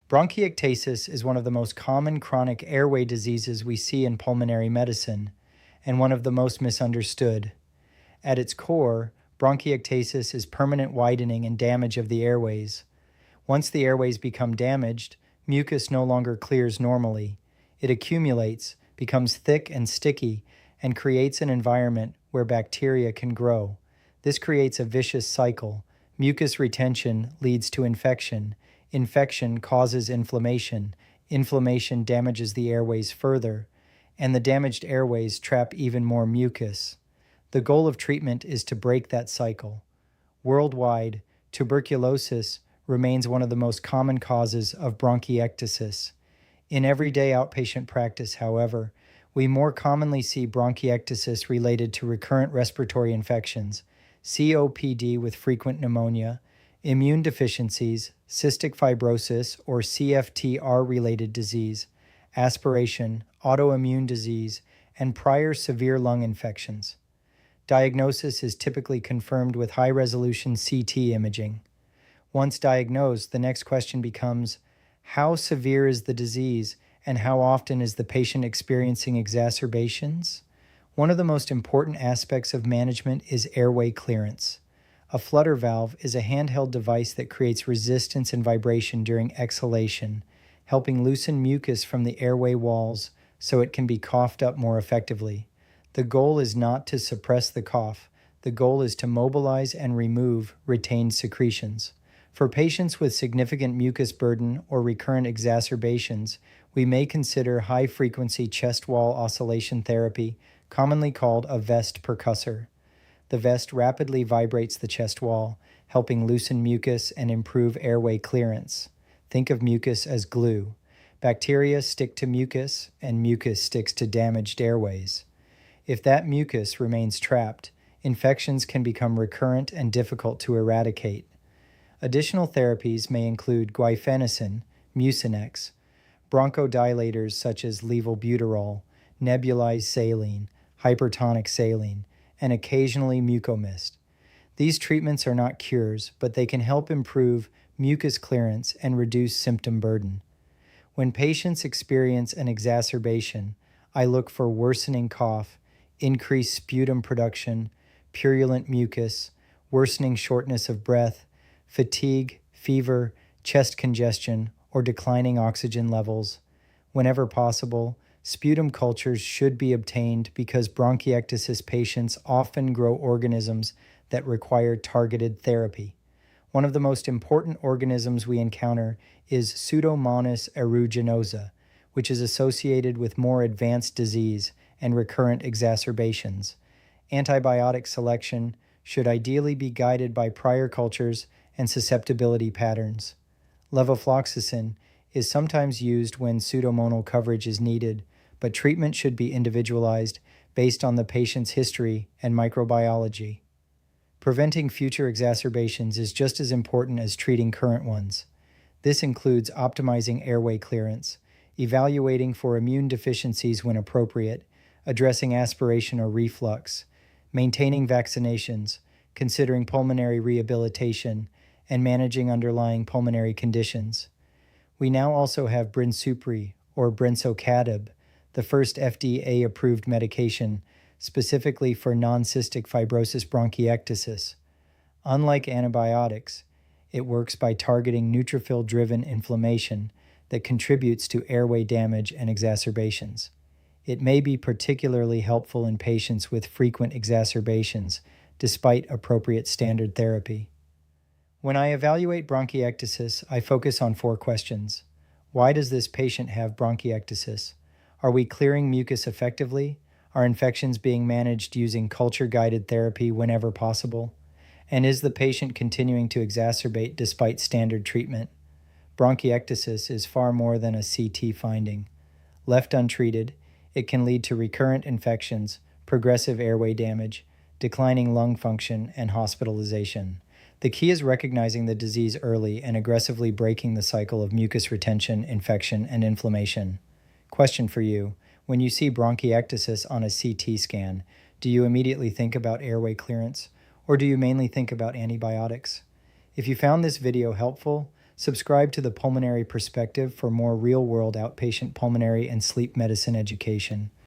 Bronchiectasis is one of the most common chronic airway diseases we see in pulmonary medicine, and one of the most misunderstood. At its core, bronchiectasis is permanent widening and damage of the airways. Once the airways become damaged, mucus no longer clears normally. It accumulates, becomes thick and sticky, and creates an environment where bacteria can grow. This creates a vicious cycle. Mucus retention leads to infection. Infection causes inflammation. Inflammation damages the airways further, and the damaged airways trap even more mucus. The goal of treatment is to break that cycle. Worldwide, tuberculosis remains one of the most common causes of bronchiectasis. In everyday outpatient practice, however, we more commonly see bronchiectasis related to recurrent respiratory infections, COPD with frequent pneumonia, immune deficiencies, cystic fibrosis or CFTR-related disease, aspiration, autoimmune disease, and prior severe lung infections. Diagnosis is typically confirmed with high-resolution CT imaging. Once diagnosed, the next question becomes, how severe is the disease and how often is the patient experiencing exacerbations? One of the most important aspects of management is airway clearance. A Flutter valve is a handheld device that creates resistance and vibration during exhalation, helping loosen mucus from the airway walls so it can be coughed up more effectively. The goal is not to suppress the cough. The goal is to mobilize and remove retained secretions. For patients with significant mucus burden or recurrent exacerbations, we may consider high-frequency chest wall oscillation therapy, commonly called a vest percussor. The vest rapidly vibrates the chest wall, helping loosen mucus and improve airway clearance. Think of mucus as glue. Bacteria stick to mucus, and mucus sticks to damaged airways. If that mucus remains trapped, infections can become recurrent and difficult to eradicate. Additional therapies may include guaifenesin, Mucinex, bronchodilators such as levobuterol, nebulized saline, hypertonic saline, and occasionally mucomist. These treatments are not cures, but they can help improve mucus clearance and reduce symptom burden. When patients experience an exacerbation, I look for worsening cough, increased sputum production, purulent mucus, worsening shortness of breath, fatigue, fever, chest congestion, or declining oxygen levels. Whenever possible, sputum cultures should be obtained because bronchiectasis patients often grow organisms that require targeted therapy. One of the most important organisms we encounter is Pseudomonas aeruginosa, which is associated with more advanced disease and recurrent exacerbations. Antibiotic selection should ideally be guided by prior cultures and susceptibility patterns. Levofloxacin is sometimes used when pseudomonal coverage is needed, but treatment should be individualized based on the patient's history and microbiology. Preventing future exacerbations is just as important as treating current ones. This includes optimizing airway clearance, evaluating for immune deficiencies when appropriate, addressing aspiration or reflux, maintaining vaccinations, considering pulmonary rehabilitation, and managing underlying pulmonary conditions. We now also have Brinsupri, or brensocatib, the first FDA-approved medication specifically for non-cystic fibrosis bronchiectasis. Unlike antibiotics, it works by targeting neutrophil-driven inflammation that contributes to airway damage and exacerbations. It may be particularly helpful in patients with frequent exacerbations, despite appropriate standard therapy. When I evaluate bronchiectasis, I focus on 4 questions. Why does this patient have bronchiectasis? Are we clearing mucus effectively? Are infections being managed using culture-guided therapy whenever possible? And is the patient continuing to exacerbate despite standard treatment? Bronchiectasis is far more than a CT finding. Left untreated, it can lead to recurrent infections, progressive airway damage, declining lung function, and hospitalization. The key is recognizing the disease early and aggressively breaking the cycle of mucus retention, infection, and inflammation. Question for you. When you see bronchiectasis on a CT scan, do you immediately think about airway clearance, or do you mainly think about antibiotics? If you found this video helpful, Subscribe to the Pulmonary Perspective for more real-world outpatient pulmonary and sleep medicine education.